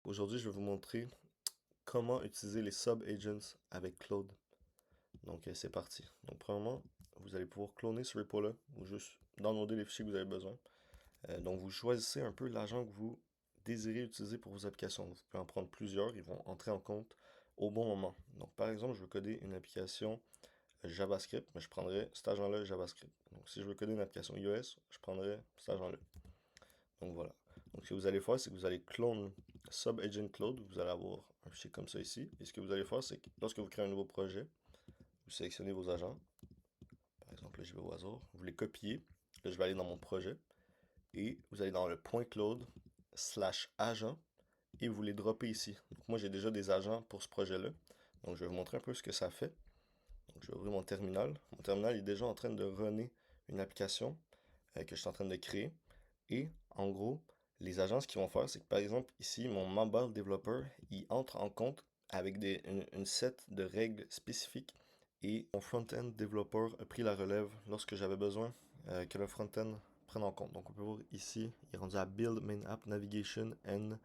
Aujourd'hui, je vais vous montrer comment utiliser les sub-agents avec Claude. Donc, c'est parti. Donc, premièrement, vous allez pouvoir cloner ce repo-là ou juste downloader les fichiers que vous avez besoin. Donc, vous choisissez un peu l'agent que vous désirez utiliser pour vos applications. Vous pouvez en prendre plusieurs, ils vont entrer en compte au bon moment. Donc, par exemple, je veux coder une application JavaScript, mais je prendrais cet agent-là JavaScript. Donc, si je veux coder une application iOS, je prendrais cet agent-là. Donc voilà. Donc ce que vous allez faire, c'est que vous allez clone subagent Cloud. Vous allez avoir un fichier comme ça ici. Et ce que vous allez faire, c'est que lorsque vous créez un nouveau projet, vous sélectionnez vos agents. Par exemple, là, je vais au hasard. Vous les copiez. Là, je vais aller dans mon projet. Et vous allez dans le point Cloud slash agent. Et vous les droppez ici. Donc moi, j'ai déjà des agents pour ce projet-là. Donc je vais vous montrer un peu ce que ça fait. Donc je vais ouvrir mon terminal. Mon terminal est déjà en train de runner une application que je suis en train de créer. Et en gros, les agences qui vont faire, c'est que par exemple, ici, mon mobile developer, il entre en compte avec une set de règles spécifiques. Et mon front-end developer a pris la relève lorsque j'avais besoin que le front-end prenne en compte. Donc on peut voir ici, il est rendu à Build Main App Navigation and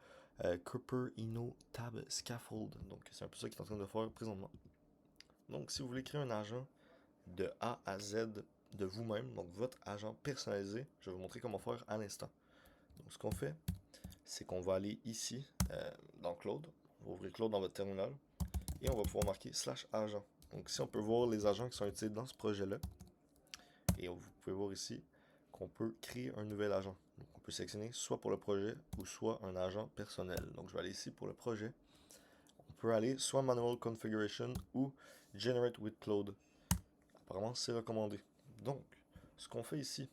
Cooper Inno Tab Scaffold. Donc c'est un peu ça qu'il est en train de faire présentement. Donc si vous voulez créer un agent de A à Z de vous-même, donc votre agent personnalisé, je vais vous montrer comment faire à l'instant. Donc ce qu'on fait, c'est qu'on va aller ici dans Claude, on va ouvrir Claude dans votre terminal et on va pouvoir marquer slash agent. Donc ici on peut voir les agents qui sont utilisés dans ce projet-là et vous pouvez voir ici qu'on peut créer un nouvel agent. Donc on peut sélectionner soit pour le projet ou soit un agent personnel. Donc je vais aller ici pour le projet. On peut aller soit Manual Configuration ou Generate with Claude. Apparemment c'est recommandé. Donc ce qu'on fait ici,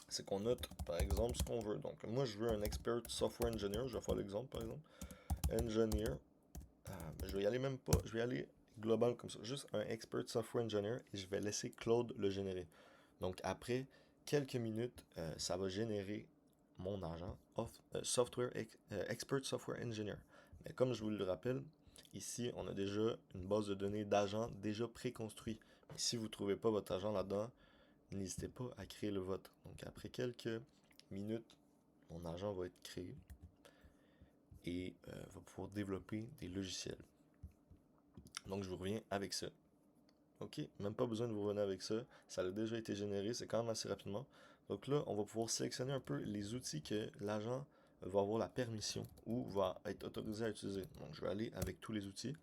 c'est qu'on note par exemple ce qu'on veut. Donc moi je veux un expert software engineer, je vais faire l'exemple par exemple. Engineer, je vais y aller même pas, je vais y aller global comme ça, juste un expert software engineer et je vais laisser Claude le générer. Donc après quelques minutes, ça va générer mon agent expert software engineer. Mais comme je vous le rappelle, ici on a déjà une base de données d'agents déjà préconstruit. Si vous ne trouvez pas votre agent là-dedans, n'hésitez pas à créer le vôtre. Donc après quelques minutes, mon agent va être créé et va pouvoir développer des logiciels. Donc je vous reviens avec ça. Ok, même pas besoin de vous revenir avec ça. Ça a déjà été généré, c'est quand même assez rapidement. Donc là, on va pouvoir sélectionner un peu les outils que l'agent va avoir la permission ou va être autorisé à utiliser. Donc je vais aller avec tous les outils.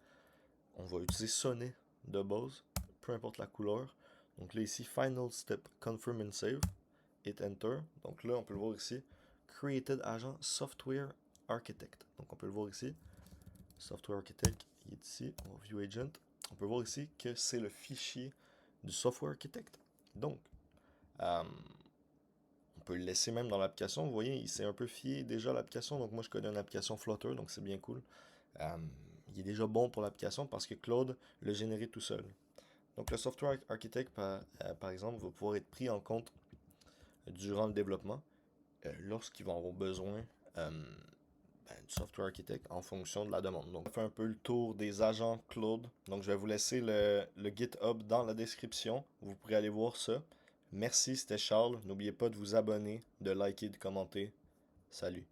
On va utiliser Sonnet de base, peu importe la couleur. Donc là ici, Final Step, Confirm and Save. Hit Enter. Donc là, on peut le voir ici. Created Agent Software Architect. Donc on peut le voir ici. Software Architect, il est ici. On va View Agent. On peut voir ici que c'est le fichier du Software Architect. Donc, on peut le laisser même dans l'application. Vous voyez, il s'est un peu fié déjà à l'application. Donc moi, je connais une application Flutter, donc c'est bien cool. Il est déjà bon pour l'application parce que Claude l'a généré tout seul. Donc le Software Architect, par exemple, va pouvoir être pris en compte durant le développement lorsqu'ils vont avoir besoin du software architect en fonction de la demande. Donc, on fait un peu le tour des agents Claude. Donc, je vais vous laisser le GitHub dans la description. Vous pourrez aller voir ça. Merci, c'était Charles. N'oubliez pas de vous abonner, de liker, de commenter. Salut.